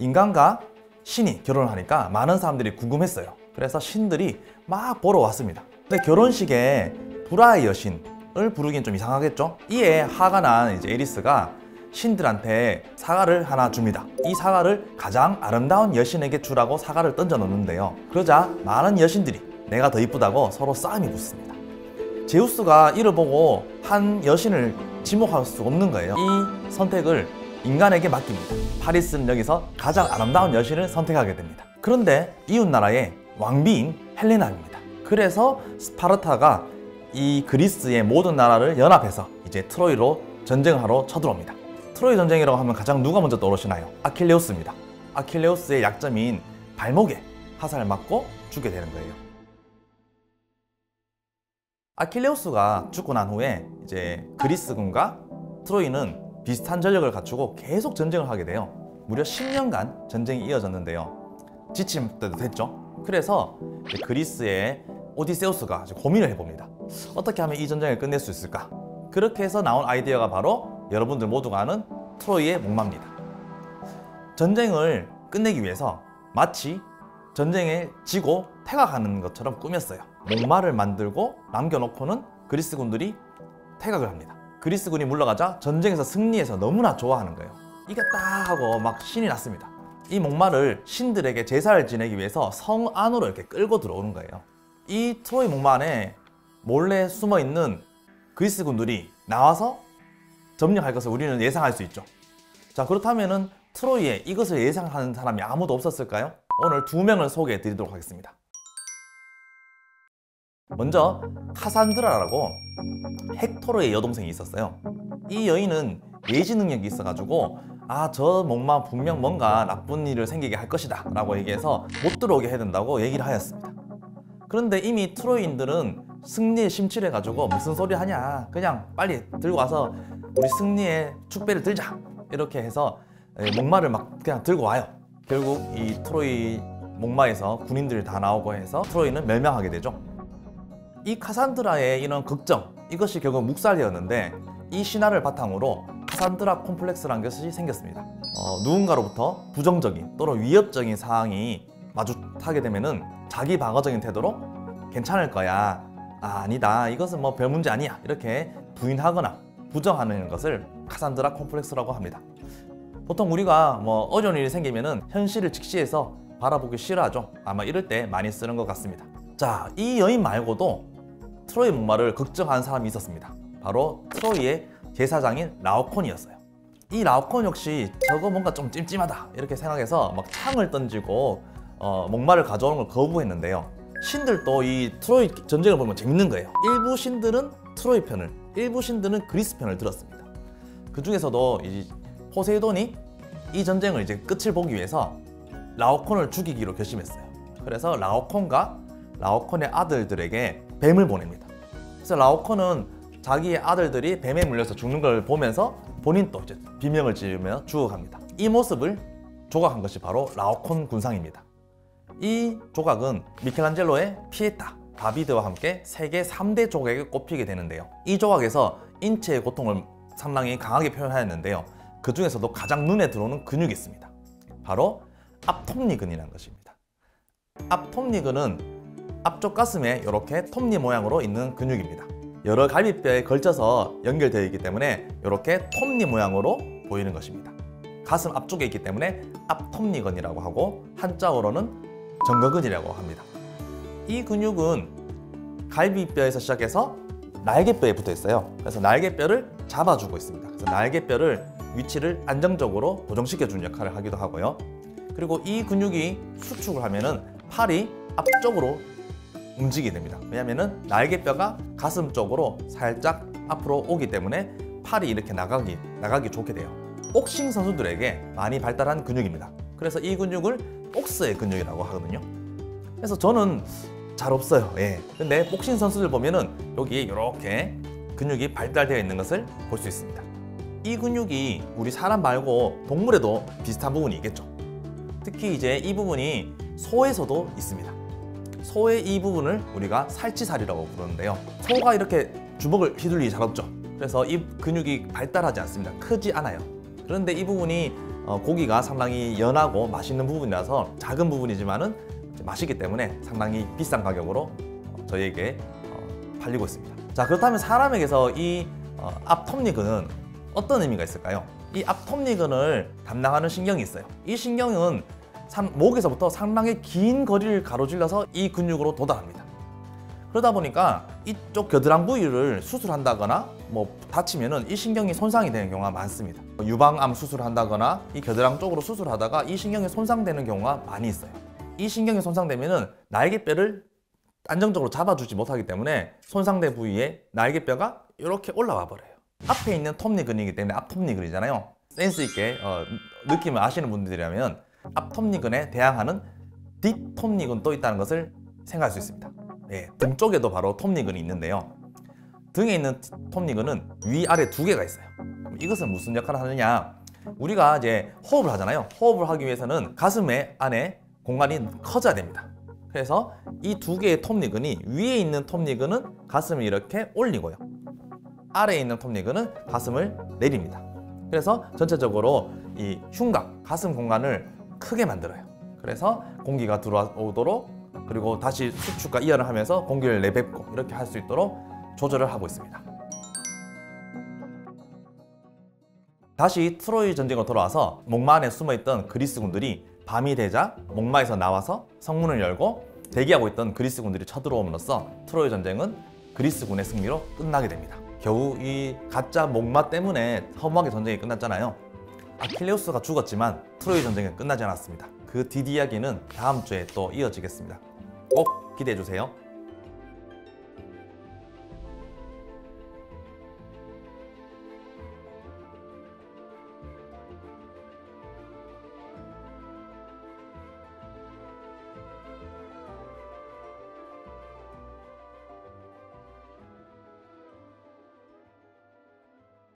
인간과 신이 결혼을 하니까 많은 사람들이 궁금했어요. 그래서 신들이 막 보러 왔습니다. 근데 결혼식에 불화의 여신을 부르긴 좀 이상하겠죠? 이에 화가 난 이제 에리스가 신들한테 사과를 하나 줍니다. 이 사과를 가장 아름다운 여신에게 주라고 사과를 던져 놓는데요. 그러자 많은 여신들이 내가 더 이쁘다고 서로 싸움이 붙습니다. 제우스가 이를 보고 한 여신을 지목할 수 없는 거예요. 이 선택을 인간에게 맡깁니다. 파리스는 여기서 가장 아름다운 여신을 선택하게 됩니다. 그런데 이웃나라의 왕비인 헬레나입니다. 그래서 스파르타가 이 그리스의 모든 나라를 연합해서 이제 트로이로 전쟁을 하러 쳐들어옵니다. 트로이 전쟁이라고 하면 가장 누가 먼저 떠오르시나요? 아킬레우스입니다. 아킬레우스의 약점인 발목에 화살을 맞고 죽게 되는 거예요. 아킬레우스가 죽고 난 후에 이제 그리스군과 트로이는 비슷한 전력을 갖추고 계속 전쟁을 하게 돼요. 무려 10년간 전쟁이 이어졌는데요. 지칠 때도 됐죠. 그래서 그리스의 오디세우스가 고민을 해봅니다. 어떻게 하면 이 전쟁을 끝낼 수 있을까? 그렇게 해서 나온 아이디어가 바로 여러분들 모두가 아는 트로이의 목마입니다. 전쟁을 끝내기 위해서 마치 전쟁에 지고 퇴각하는 것처럼 꾸몄어요. 목마를 만들고 남겨놓고는 그리스군들이 퇴각을 합니다. 그리스군이 물러가자 전쟁에서 승리해서 너무나 좋아하는 거예요. 이겼다 하고 막 신이 났습니다. 이 목마를 신들에게 제사를 지내기 위해서 성 안으로 이렇게 끌고 들어오는 거예요. 이 트로이 목마 안에 몰래 숨어있는 그리스군들이 나와서 점령할 것을 우리는 예상할 수 있죠. 자, 그렇다면은 트로이에 이것을 예상하는 사람이 아무도 없었을까요? 오늘 2명을 소개해 드리도록 하겠습니다. 먼저 카산드라라고 헥토르의 여동생이 있었어요. 이 여인은 예지 능력이 있어가지고 저 목마 분명 뭔가 나쁜 일을 생기게 할 것이다 라고 얘기해서 못 들어오게 해야 된다고 얘기를 하였습니다. 그런데 이미 트로이인들은 승리에 심취해가지고 무슨 소리 하냐, 그냥 빨리 들고 와서 우리 승리의 축배를 들자, 이렇게 해서 목마를 막 그냥 들고 와요. 결국 이 트로이 목마에서 군인들이 다 나오고 해서 트로이는 멸망하게 되죠. 이 카산드라의 이런 걱정, 이것이 결국 묵살되었는데 이 신화를 바탕으로 카산드라 콤플렉스라는 것이 생겼습니다. 누군가로부터 부정적인 또는 위협적인 사항이 마주하게 되면은 자기 방어적인 태도로 괜찮을 거야, 아니다, 이것은 뭐 별 문제 아니야, 이렇게 부인하거나 부정하는 것을 카산드라 콤플렉스라고 합니다. 보통 우리가 뭐 어려운 일이 생기면은 현실을 직시해서 바라보기 싫어하죠. 아마 이럴 때 많이 쓰는 것 같습니다. 자, 이 여인 말고도 트로이 목마를 걱정하는 사람이 있었습니다. 바로 트로이의 제사장인 라오콘이었어요. 이 라오콘 역시 저거 뭔가 좀 찜찜하다 이렇게 생각해서 막 창을 던지고 목마를 가져오는 걸 거부했는데요. 신들도 이 트로이 전쟁을 보면 재밌는 거예요. 일부 신들은 트로이 편을, 일부 신들은 그리스 편을 들었습니다. 그 중에서도 이 포세이돈이 이 전쟁을 이제 끝을 보기 위해서 라오콘을 죽이기로 결심했어요. 그래서 라오콘과 라오콘의 아들들에게 뱀을 보냅니다. 그래서 라오콘은 자기의 아들들이 뱀에 물려서 죽는 걸 보면서 본인도 이제 비명을 지르며 죽어갑니다. 이 모습을 조각한 것이 바로 라오콘 군상입니다. 이 조각은 미켈란젤로의 피에타, 다비드와 함께 세계 3대 조각에 꼽히게 되는데요. 이 조각에서 인체의 고통을 상당히 강하게 표현하였는데요. 그 중에서도 가장 눈에 들어오는 근육이 있습니다. 바로 앞톱니근이라는 것입니다. 앞톱니근은 앞쪽 가슴에 이렇게 톱니 모양으로 있는 근육입니다. 여러 갈비뼈에 걸쳐서 연결되어 있기 때문에 이렇게 톱니 모양으로 보이는 것입니다. 가슴 앞쪽에 있기 때문에 앞톱니근이라고 하고 한자어로는 정거근이라고 합니다. 이 근육은 갈비뼈에서 시작해서 날개뼈에 붙어 있어요. 그래서 날개뼈를 잡아주고 있습니다. 그래서 날개뼈를 위치를 안정적으로 고정시켜주는 역할을 하기도 하고요. 그리고 이 근육이 수축을 하면은 팔이 앞쪽으로 움직이게 됩니다. 왜냐면은 날개뼈가 가슴 쪽으로 살짝 앞으로 오기 때문에 팔이 이렇게 나가기 좋게 돼요. 복싱 선수들에게 많이 발달한 근육입니다. 그래서 이 근육을 복스의 근육이라고 하거든요. 그래서 저는 잘 없어요. 근데 복싱 선수들 보면은 여기 이렇게 근육이 발달되어 있는 것을 볼 수 있습니다. 이 근육이 우리 사람 말고 동물에도 비슷한 부분이 있겠죠. 특히 이제 이 부분이 소에서도 있습니다. 소의 이 부분을 우리가 살치살이라고 부르는데요. 소가 이렇게 주먹을 휘둘리기 잘 없죠. 그래서 이 근육이 발달하지 않습니다. 크지 않아요. 그런데 이 부분이 고기가 상당히 연하고 맛있는 부분이라서 작은 부분이지만은 맛있기 때문에 상당히 비싼 가격으로 저희에게 팔리고 있습니다. 자, 그렇다면 사람에게서 이 앞톱니근은 어떤 의미가 있을까요? 이 앞톱니근을 담당하는 신경이 있어요. 이 신경은 목에서부터 상당히 긴 거리를 가로질러서 이 근육으로 도달합니다. 그러다 보니까 이쪽 겨드랑 부위를 수술한다거나 뭐 다치면은 이 신경이 손상이 되는 경우가 많습니다. 유방암 수술을 한다거나 이 겨드랑 쪽으로 수술하다가 이 신경이 손상되는 경우가 많이 있어요. 이 신경이 손상되면은 날개뼈를 안정적으로 잡아주지 못하기 때문에 손상된 부위에 날개뼈가 이렇게 올라와 버려요. 앞에 있는 톱니근이기 때문에 앞톱니근이잖아요. 센스 있게 느낌을 아시는 분들이라면 앞톱니근에 대항하는 뒷톱니근도 있다는 것을 생각할 수 있습니다. 네, 등 쪽에도 바로 톱니근이 있는데요. 등에 있는 톱니근은 위아래 두 개가 있어요. 이것은 무슨 역할을 하느냐? 우리가 이제 호흡을 하잖아요. 호흡을 하기 위해서는 가슴에 안에 공간이 커져야 됩니다. 그래서 이 두 개의 톱니근이 위에 있는 톱니근은 가슴을 이렇게 올리고요. 아래에 있는 톱니근은 가슴을 내립니다. 그래서 전체적으로 이 흉곽, 가슴 공간을 크게 만들어요. 그래서 공기가 들어오도록 그리고 다시 수축과 이완을 하면서 공기를 내뱉고 이렇게 할 수 있도록 조절을 하고 있습니다. 다시 트로이 전쟁으로 돌아와서 목마 안에 숨어있던 그리스군들이 밤이 되자 목마에서 나와서 성문을 열고 대기하고 있던 그리스군들이 쳐들어옴으로써 트로이 전쟁은 그리스군의 승리로 끝나게 됩니다. 겨우 이 가짜 목마 때문에 허무하게 전쟁이 끝났잖아요. 아킬레우스가 죽었지만 트로이 전쟁은 끝나지 않았습니다. 그 뒷이야기는 다음 주에 또 이어지겠습니다. 꼭 기대해 주세요.